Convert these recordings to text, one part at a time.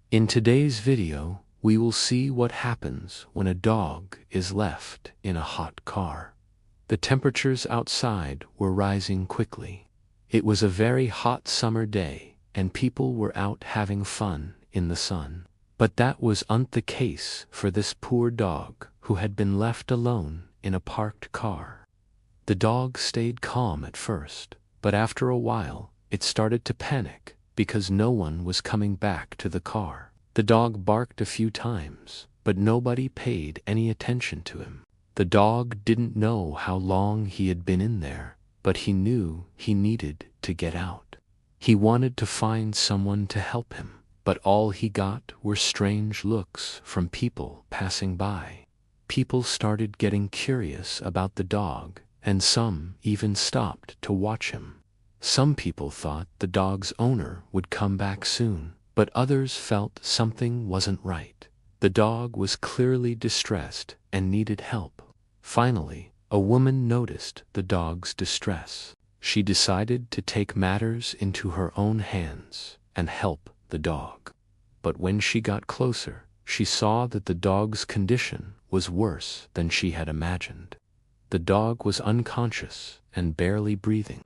In today's video, we will see what happens when a dog is left in a hot car. The temperatures outside were rising quickly. It was a very hot summer day, and people were out having fun in the sun. But that wasn't the case for this poor dog who had been left alone in a parked car. The dog stayed calm at first, but after a while, it started to panic because no one was coming back to the car. The dog barked a few times, but nobody paid any attention to him. The dog didn't know how long he had been in there, but he knew he needed to get out. He wanted to find someone to help him, but all he got were strange looks from people passing by. People started getting curious about the dog, and some even stopped to watch him. Some people thought the dog's owner would come back soon, but others felt something wasn't right. The dog was clearly distressed and needed help. Finally, a woman noticed the dog's distress. She decided to take matters into her own hands and help the dog. But when she got closer, she saw that the dog's condition was worse than she had imagined. The dog was unconscious and barely breathing.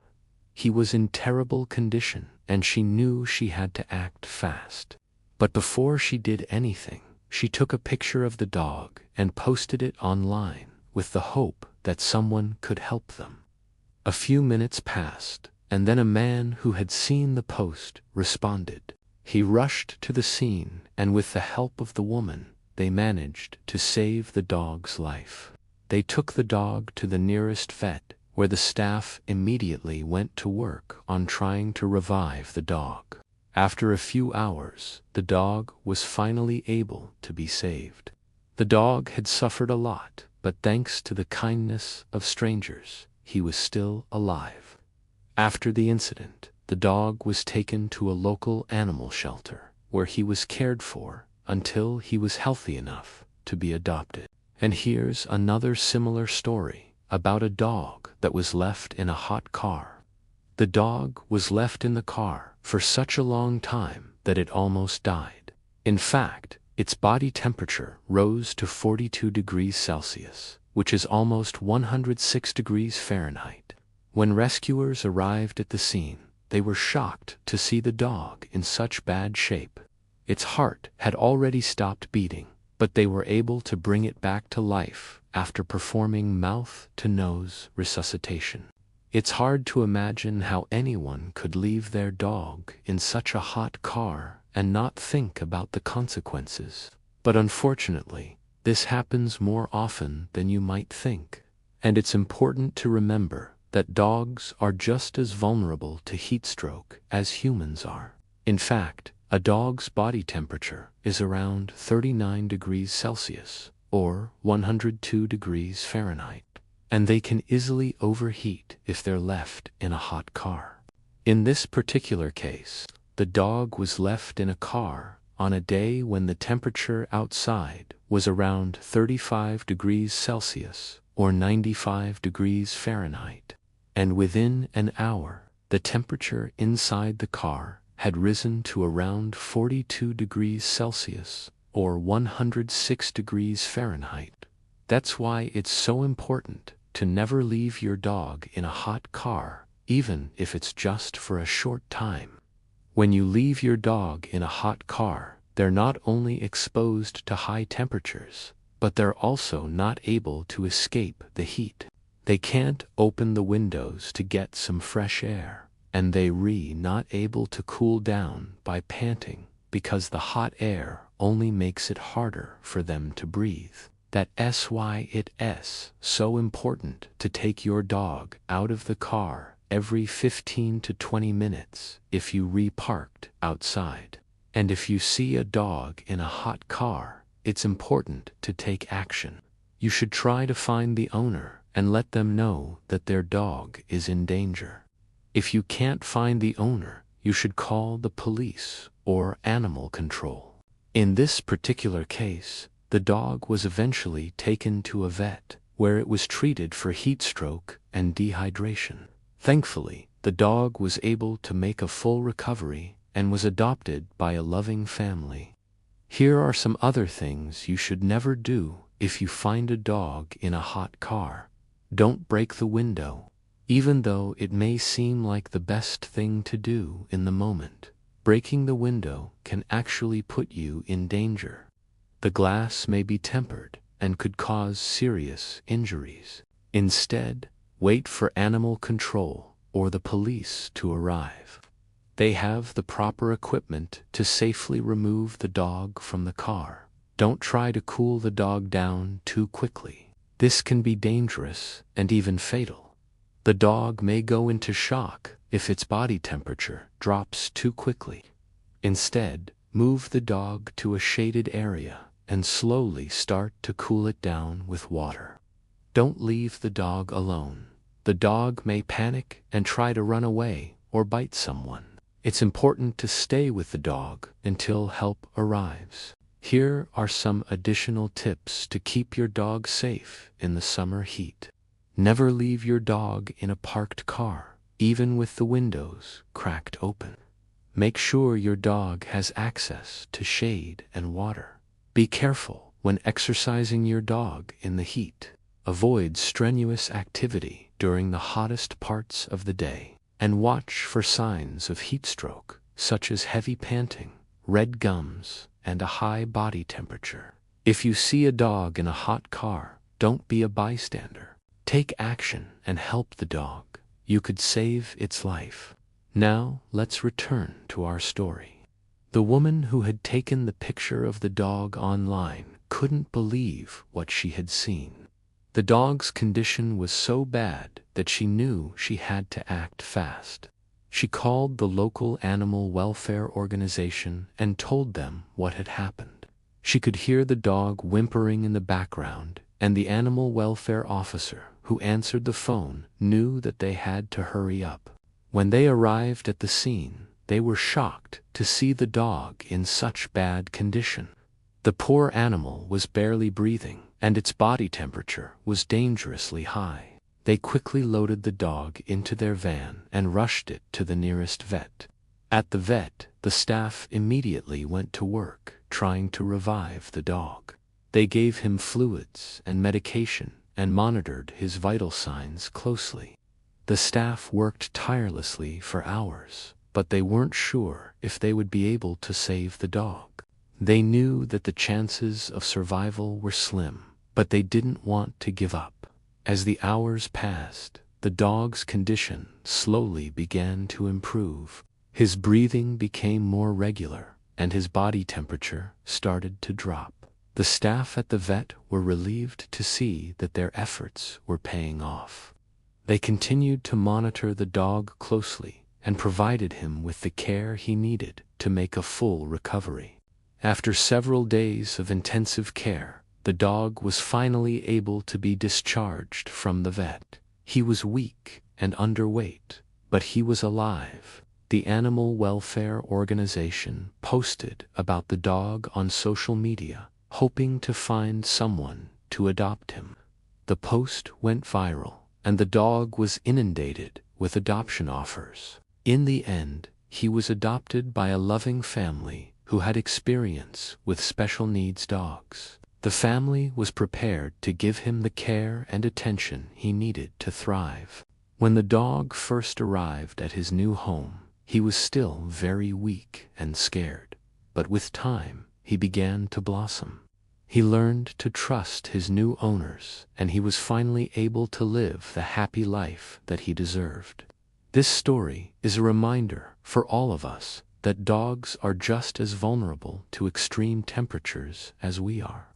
He was in terrible condition, and she knew she had to act fast. But before she did anything, she took a picture of the dog and posted it online with the hope that someone could help them. A few minutes passed, and then a man who had seen the post responded. He rushed to the scene, and with the help of the woman, they managed to save the dog's life. They took the dog to the nearest vet, where the staff immediately went to work on trying to revive the dog. After a few hours, the dog was finally able to be saved. The dog had suffered a lot, but thanks to the kindness of strangers, he was still alive. After the incident, the dog was taken to a local animal shelter, where he was cared for until he was healthy enough to be adopted. And here's another similar story about a dog that was left in a hot car. The dog was left in the car for such a long time that it almost died. In fact, its body temperature rose to 42 degrees Celsius, which is almost 106 degrees Fahrenheit. When rescuers arrived at the scene, they were shocked to see the dog in such bad shape. Its heart had already stopped beating, but they were able to bring it back to life after performing mouth-to-nose resuscitation. It's hard to imagine how anyone could leave their dog in such a hot car and not think about the consequences. But unfortunately, this happens more often than you might think. And it's important to remember that dogs are just as vulnerable to heat stroke as humans are. In fact, a dog's body temperature is around 39 degrees Celsius, or 102 degrees Fahrenheit, and they can easily overheat if they're left in a hot car. In this particular case, the dog was left in a car on a day when the temperature outside was around 35 degrees Celsius, or 95 degrees Fahrenheit, and within an hour, the temperature inside the car had risen to around 42 degrees Celsius, or 106 degrees Fahrenheit. That's why it's so important to never leave your dog in a hot car, even if it's just for a short time. When you leave your dog in a hot car, they're not only exposed to high temperatures, but they're also not able to escape the heat. They can't open the windows to get some fresh air, and they're not able to cool down by panting because the hot air only makes it harder for them to breathe. That's why it's so important to take your dog out of the car every 15 to 20 minutes if you reparked outside. And if you see a dog in a hot car, it's important to take action. You should try to find the owner and let them know that their dog is in danger. If you can't find the owner, you should call the police or animal control. In this particular case, the dog was eventually taken to a vet, where it was treated for heat stroke and dehydration. Thankfully, the dog was able to make a full recovery and was adopted by a loving family. Here are some other things you should never do if you find a dog in a hot car. Don't break the window. Even though it may seem like the best thing to do in the moment, breaking the window can actually put you in danger. The glass may be tempered and could cause serious injuries. Instead, wait for animal control or the police to arrive. They have the proper equipment to safely remove the dog from the car. Don't try to cool the dog down too quickly. This can be dangerous and even fatal. The dog may go into shock if its body temperature drops too quickly. Instead, move the dog to a shaded area and slowly start to cool it down with water. Don't leave the dog alone. The dog may panic and try to run away or bite someone. It's important to stay with the dog until help arrives. Here are some additional tips to keep your dog safe in the summer heat. Never leave your dog in a parked car, even with the windows cracked open. Make sure your dog has access to shade and water. Be careful when exercising your dog in the heat. Avoid strenuous activity during the hottest parts of the day. And watch for signs of heat stroke, such as heavy panting, red gums, and a high body temperature. If you see a dog in a hot car, don't be a bystander. Take action and help the dog. You could save its life. Now, let's return to our story. The woman who had taken the picture of the dog online couldn't believe what she had seen. The dog's condition was so bad that she knew she had to act fast. She called the local animal welfare organization and told them what had happened. She could hear the dog whimpering in the background, and the animal welfare officer who answered the phone knew that they had to hurry up. When they arrived at the scene, they were shocked to see the dog in such bad condition. The poor animal was barely breathing, and its body temperature was dangerously high. They quickly loaded the dog into their van and rushed it to the nearest vet. At the vet, the staff immediately went to work, trying to revive the dog. They gave him fluids and medication and monitored his vital signs closely. The staff worked tirelessly for hours, but they weren't sure if they would be able to save the dog. They knew that the chances of survival were slim, but they didn't want to give up. As the hours passed, the dog's condition slowly began to improve. His breathing became more regular, and his body temperature started to drop. The staff at the vet were relieved to see that their efforts were paying off. They continued to monitor the dog closely and provided him with the care he needed to make a full recovery. After several days of intensive care, the dog was finally able to be discharged from the vet. He was weak and underweight, but he was alive. The animal welfare organization posted about the dog on social media, hoping to find someone to adopt him. The post went viral, and the dog was inundated with adoption offers. In the end, he was adopted by a loving family who had experience with special needs dogs. The family was prepared to give him the care and attention he needed to thrive. When the dog first arrived at his new home, he was still very weak and scared, but with time, he began to blossom. He learned to trust his new owners, and he was finally able to live the happy life that he deserved. This story is a reminder for all of us that dogs are just as vulnerable to extreme temperatures as we are.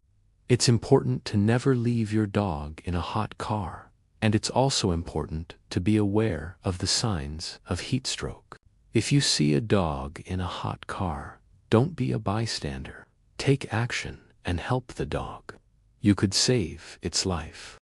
It's important to never leave your dog in a hot car, and it's also important to be aware of the signs of heat stroke. If you see a dog in a hot car, don't be a bystander. Take action and help the dog. You could save its life.